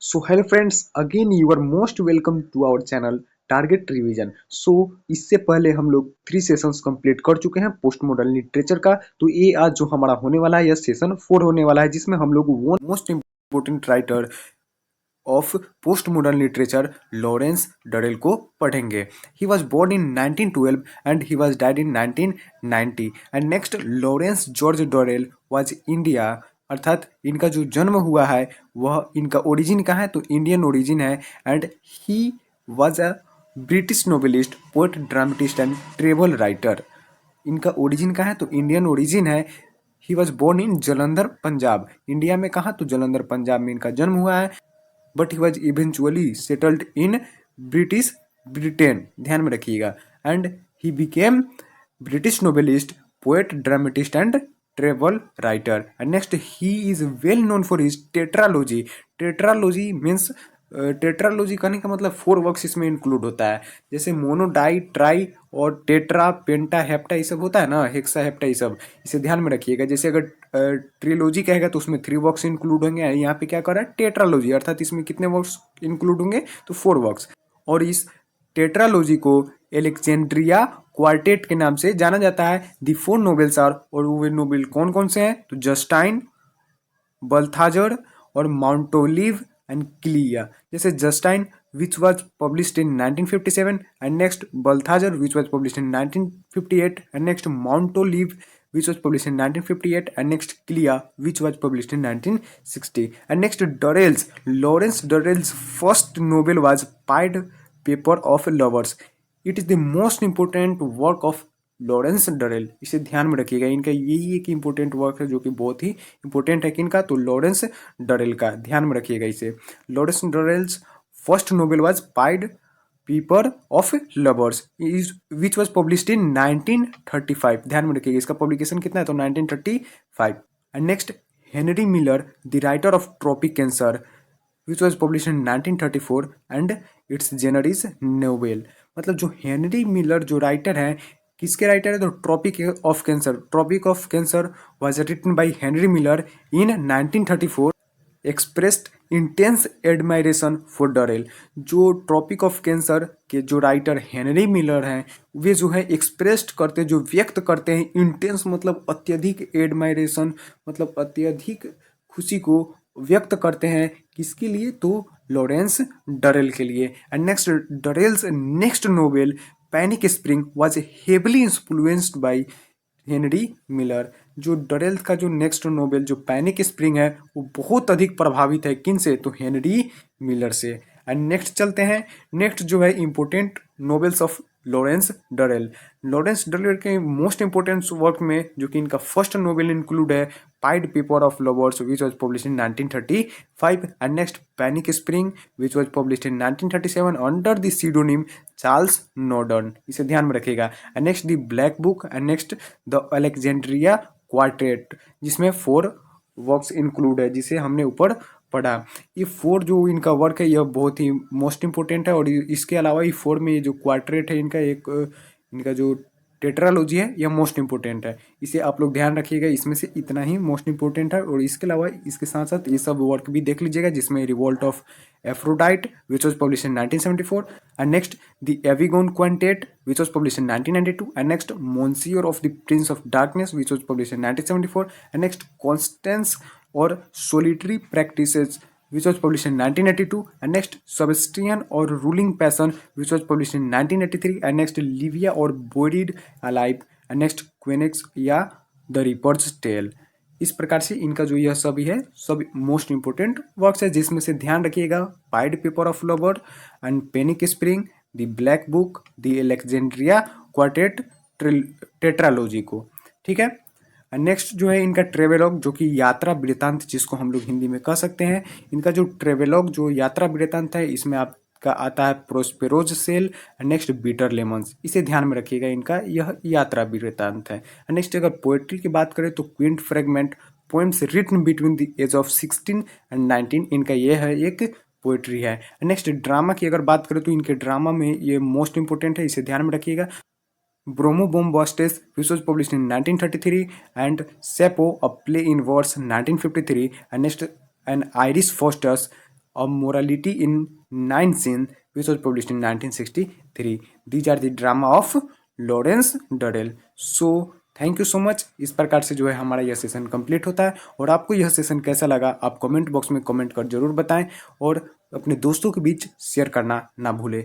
So hello friends, again you are most welcome to our channel target revision. इससे पहले हम लोग 3 sessions complete कर चुके हैं पोस्ट मॉडर्न लिटरेचर का। तो ये आज जो हमारा होने वाला है यह सेशन 4 होने वाला है, जिसमें हम लोग one most important writer of post modern literature Lawrence Durrell को पढ़ेंगे। He was born in 1912 and he was died in 1990। And next, Lawrence George Durrell was India, अर्थात इनका जो जन्म हुआ है वह इनका ओरिजिन कहाँ है तो इंडियन ओरिजिन है। And he was a British novelist, poet, dramatist and travel writer. इनका ओरिजिन कहाँ है तो इंडियन ओरिजिन है। He was born in Jalandhar Punjab, India में कहाँ तो जलंधर पंजाब में इनका जन्म हुआ है। But he was eventually settled in British Britain, ध्यान में रखिएगा। And he became British novelist, poet, dramatist and travel writer. And next, he is well known for his tetralogy. Tetralogy means, tetralogy कहने का मतलब 4 वर्क्स इसमें include होता है, जैसे मोनो, डाई, ट्राई और टेट्रा, पेंटा, हेप्टा, ये सब होता है ना, हेक्सा, हेप्टा, ये सब इसे ध्यान में रखिएगा। जैसे अगर ट्रिलॉजी कहेगा तो उसमें 3 वर्क्स इंक्लूड होंगे, यहाँ पे क्या कर रहा है टेट्रालॉजी, अर्थात इसमें कितने वर्क्स इंक्लूड होंगे तो 4 वर्क्स। और इस टेट्रालॉजी को एलेक्जेंड्रिया क्वार्टेट के नाम से जाना जाता है। दी 4 नोबेल्स आर, और वो नोबेल कौन कौन से हैं तो जस्टाइन, बल्थाजर और माउंटोलिव एंड क्लिया। जैसे जस्टाइन which was published in 1957, and next Balthazar which was published in 1958, and next Montolive which was published in 1958, and next Clia which was published in 1960, and next Durrell's, Lawrence Durrell's first novel was Pied Paper of Lovers. It is the most important work of Lawrence Durrell, इसे ध्यान में रखिएगा। इनका यही एक important work है जो कि बहुत ही इंपॉर्टेंट है। किनका तो लॉरेंस डरेल का, ध्यान में रखिएगा इसे। Lawrence Durrell's first novel was Pied Piper of Lovers, which was published in 1935, ध्यान में रखिएगा। इसका पब्लिकेशन कितना है तो 1935। And next, Henry Miller, the writer of Tropic Cancer, which was publish in 1934 and its genre is novel. मतलब जो Henry Miller जो राइटर है, किसके राइटर है तो Tropic of Cancer. Tropic of Cancer was written by Henry Miller in 1934, expressed intense admiration for Durrell. जो Tropic of Cancer के जो राइटर हेनरी मिलर हैं, वे जो है एक्सप्रेस्ड करते, जो व्यक्त करते हैं, इंटेंस मतलब अत्यधिक, एडमायरेशन मतलब अत्यधिक खुशी को व्यक्त करते हैं, किसके लिए तो लॉरेंस डरेल के लिए। And next, Durrell's next novel Panic Spring was heavily influenced by Henry Miller. जो डरेल का जो नेक्स्ट नोवेल जो पैनिक स्प्रिंग है वो बहुत अधिक प्रभावित है किन से तो हेनरी मिलर से। एंड नेक्स्ट चलते हैं, नेक्स्ट जो है important novels of Lawrence Durrell. Lawrence Durrell के मोस्ट इंपॉर्टेंट वर्क में जो कि इनका फर्स्ट नोवेल इंक्लूड है Pied Piper of Lovers, which was publish in 1935। And next, Panic Spring which was publish in 1937 under the pseudonym Charles Norden, इसे ध्यान में रखिएगा। And next, the Black Book. And next, the Alexandria Quartet, जिसमें 4 works include है, जिसे हमने ऊपर पढ़ा। ये 4 जो इनका वर्क है यह बहुत ही मोस्ट इंपोर्टेंट है। और इसके अलावा ये 4 में ये जो क्वार्टेट है इनका, एक इनका जो टेट्रालॉजी है यह मोस्ट इंपोर्टेंट है, इसे आप लोग ध्यान रखिएगा। इसमें से इतना ही मोस्ट इंपोर्टेंट है। और इसके अलावा इसके साथ साथ ये सब वर्क भी देख लीजिएगा, जिसमें revolt of Aphrodite which was publish in 1974, and next the Avignon Quintet which was publish in 1992, and next Monsieur of the Prince of Darkness which was publish in 1974, and next Constance or solitary practices which was published in 1982, and next Sebastian or Ruling Passion which was published in 1983, and next Livia or Buried Alive, and next Quenex या The Reaper's Tale। इस प्रकार से इनका जो यह सभी है सब मोस्ट इंपोर्टेंट वर्क्स है, जिसमें से ध्यान रखिएगा pied Piper of lover and panic spring, the Black book, the Alexandria quartet tetralogy को, ठीक है। नेक्स्ट जो है इनका ट्रेवेलॉग, जो कि यात्रा वृतांत जिसको हम लोग हिंदी में कह सकते हैं। इनका जो ट्रेवेलॉग जो यात्रा वृतांत है इसमें आपका आता है प्रोस्पेरोज सेल, नेक्स्ट बीटर लेमन्स, इसे ध्यान में रखिएगा। इनका यह यात्रा वृतांत है। नेक्स्ट अगर पोएट्री की बात करें तो quaint fragment, poems written between the age of 16 and 19, इनका यह है एक पोएट्री है। नेक्स्ट ड्रामा की अगर बात करें तो इनके ड्रामा में ये मोस्ट इंपोर्टेंट है, इसे ध्यान में रखिएगा। Bromo Bombastes, which was published in 1933, and Sappho, a play in verse, 1953, and next, and Iris Foster's, of morality in nine scenes, which was published in 1963. These are the drama of Lawrence Durrell. So thank you so much. इस प्रकार से जो है हमारा यह session complete होता है. और आपको यह सेशन कैसा लगा आप कमेंट बॉक्स में कमेंट कर जरूर बताएं और अपने दोस्तों के बीच शेयर करना ना भूलें.